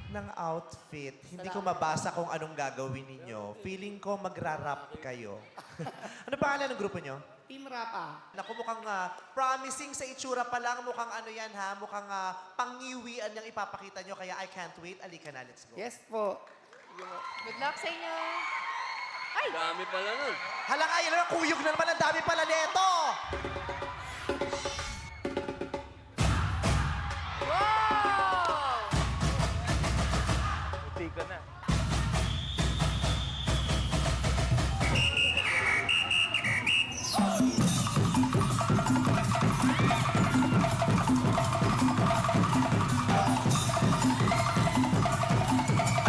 ng outfit. Hindi ko mabasa kung anong gagawin ninyo. Feeling ko magra-rap kayo. Ano pangalan ng grupo nyo? Team Rapa. Naku, mukhang promising sa itsura pa lang. Mukhang ano yan ha? Mukhang pangiwian yung ipapakita nyo. Kaya I can't wait. Alika na, let's go. Yes po. Good luck sa inyo. Ay! Dami pala nun. Halang ay, alam, kuyog na naman. Ang dami pala neto. Wow! Buti ka na.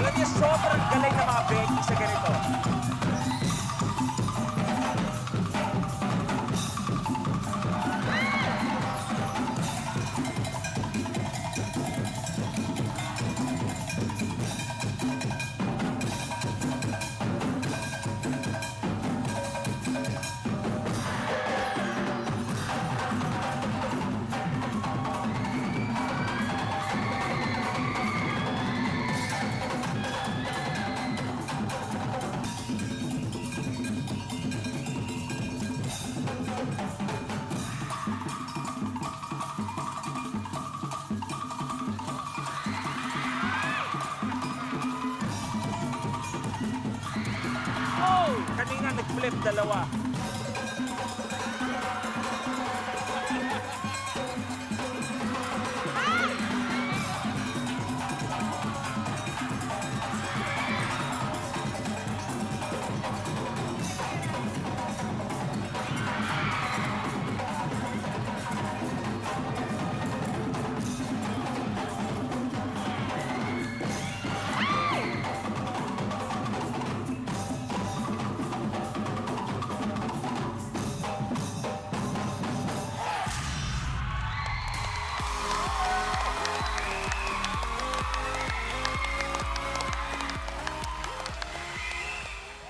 Alam niyo, sobrang galing ng mga Becky sa ganito. Oh! Kanina nag-flip dalawa.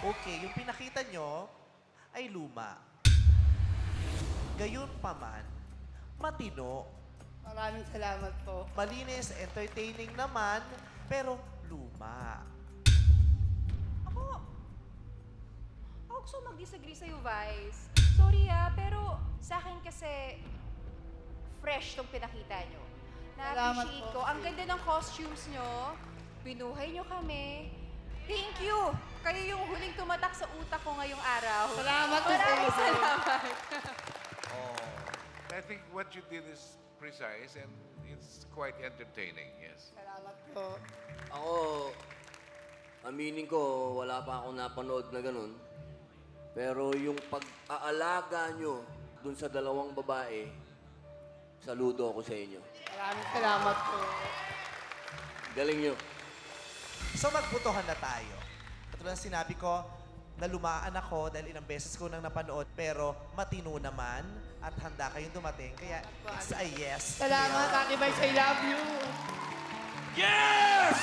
Okay, yung pinakita nyo ay luma. Gayon pa man, matino, Maraming salamat po. malinis, entertaining naman, pero luma. Ako gusto mag-disagree sa'yo, Vice. Sorry pero sa akin kasi fresh tong pinakita nyo. Na-appreciate Salamat po. ko. Ang ganda ng costumes nyo. Binuhay nyo kami. Thank you! Kayo yung huling tumatak sa utak ko ngayong araw. Salamat po. Maraming salamat. I think what you did is precise and it's quite entertaining, yes. Salamat po. Ako, aminin ko, wala pa akong napanood na ganun. Pero yung pag-aalaga nyo dun sa dalawang babae, saludo ako sa inyo. Maraming salamat po. Galing nyo. So magputuhan na tayo. Katulad ng sinabi ko, nalumaan ako dahil ilang beses ko nang napanood, pero matino naman at handa kayong dumating. Kaya it's a yes. Salamat, Ate Vice. I love you. Yes!